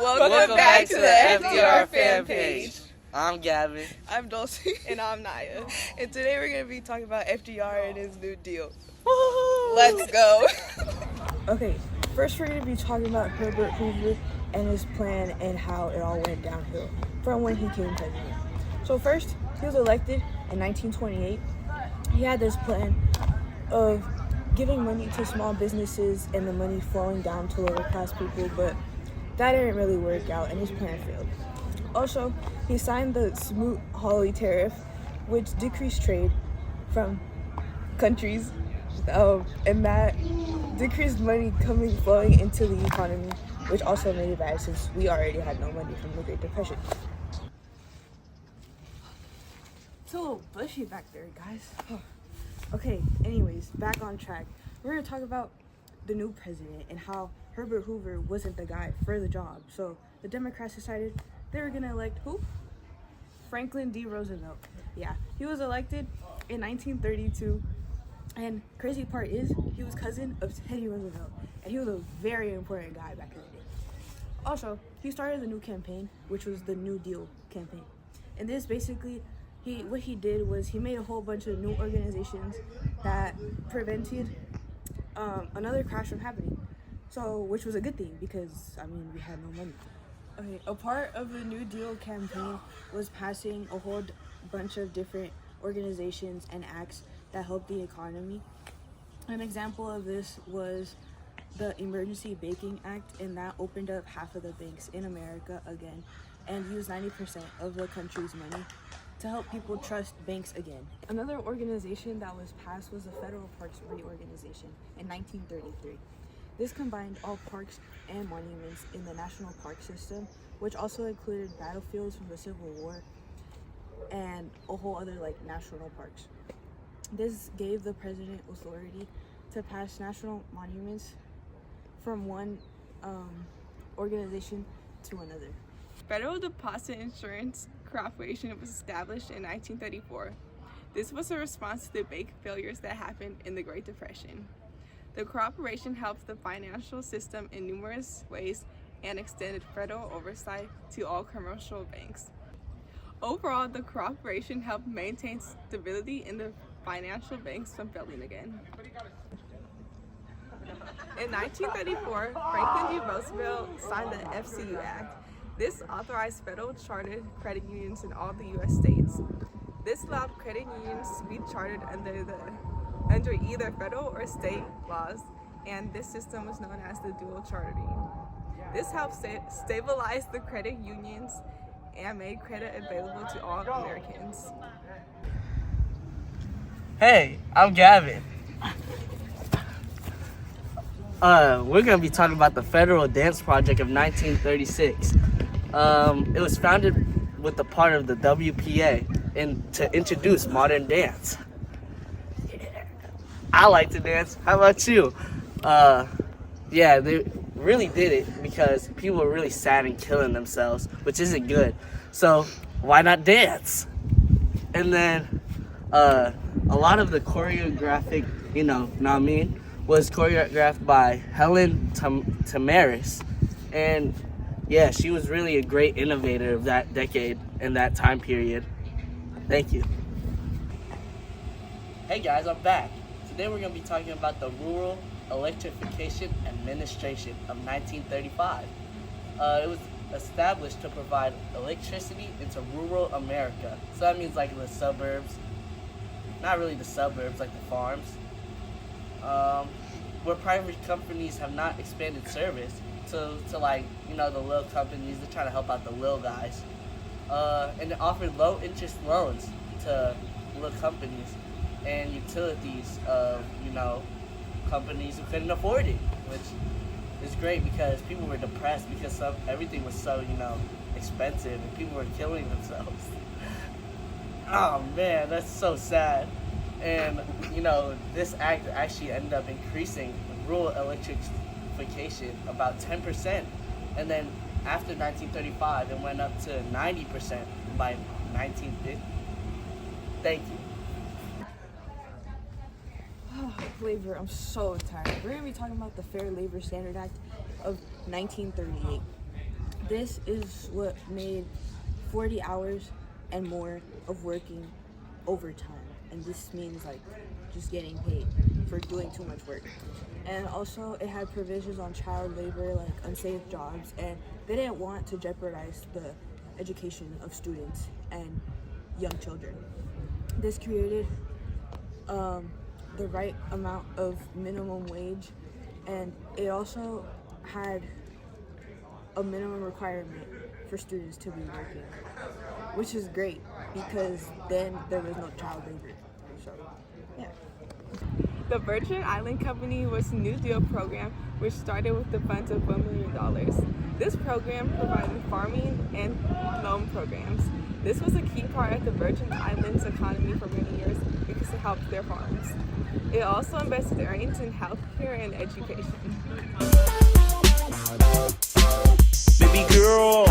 Welcome back to the FDR fan page. I'm Gavin. I'm Dulcie. And I'm Naya. And today we're going to be talking about FDR and his New Deal. Let's go. Okay, first we're going to be talking about Herbert Hoover and his plan and how it all went downhill from when he became president. So first, he was elected in 1928. He had this plan of giving money to small businesses and the money flowing down to lower class people, but that didn't really work out and his plan failed. Also, he signed the Smoot-Hawley tariff, which decreased trade from countries, and that decreased money flowing into the economy, which also made it bad since we already had no money from the Great Depression. It's a little bushy back there, guys. Okay, anyways, back on track. We're going to talk about the new president and how Herbert Hoover wasn't the guy for the job. So the Democrats decided they were going to elect who? Franklin D. Roosevelt. Yeah, he was elected in 1932. And crazy part is, he was cousin of Teddy Roosevelt. And he was a very important guy back in the day. Also, he started the new campaign, which was the New Deal campaign. And this basically, what he did was he made a whole bunch of new organizations that prevented another crash from happening. So, which was a good thing because, we had no money. Okay, a part of the New Deal campaign was passing a whole bunch of different organizations and acts that helped the economy. An example of this was the Emergency Banking Act, and that opened up half of the banks in America again and used 90% of the country's money to help people trust banks again. Another organization that was passed was the Federal Parks Reorganization in 1933. This combined all parks and monuments in the national park system, which also included battlefields from the Civil War and a whole other national parks. This gave the president authority to pass national monuments from one organization to another. Federal Deposit Insurance Corporation was established in 1934. This was a response to the bank failures that happened in the Great Depression. The corporation helped the financial system in numerous ways and extended federal oversight to all commercial banks. Overall, the corporation helped maintain stability in the financial banks from failing again. In 1934, Franklin D. Roosevelt signed the FCU Act. This authorized federal chartered credit unions in all the U.S. states. This allowed credit unions to be chartered under either federal or state laws, and this system was known as the dual chartering. This helped stabilize the credit unions and made credit available to all Americans. Hey, I'm Gavin. We're going to be talking about the Federal Dance Project of 1936. It was founded with the part of the WPA and to introduce modern dance. I like to dance. How about you? Yeah, they really did it because people were really sad and killing themselves, which isn't good. So why not dance? And then a lot of the choreographic, was choreographed by Helen Tamaris. And yeah, she was really a great innovator of that decade and that time period. Thank you. Hey guys, I'm back. Today we're going to be talking about the Rural Electrification Administration of 1935. It was established to provide electricity into rural America. So that means the suburbs, not really the suburbs, like the farms, where private companies have not expanded service to the little companies. They're trying to help out the little guys. And it offered low interest loans to little companies and utilities of, companies who couldn't afford it, which is great because people were depressed because everything was so, expensive and people were killing themselves. Oh man, that's so sad. And, this act actually ended up increasing rural electrification about 10%. And then after 1935, it went up to 90% by 1950. Thank you. Labor, I'm so tired. We're going to be talking about the Fair Labor Standard Act of 1938. This is what made 40 hours and more of working overtime. And this means like just getting paid for doing too much work. And also it had provisions on child labor, like unsafe jobs, and they didn't want to jeopardize the education of students and young children. This created the right amount of minimum wage, and it also had a minimum requirement for students to be working, which is great because then there was no child labor. So, yeah. The Virgin Island Company was a New Deal program which started with the funds of $1 million. This program provided farming and loan programs. This was a key part of the Virgin Islands economy for many years because it helped their farms. It also invested earnings in healthcare and education. Baby girl,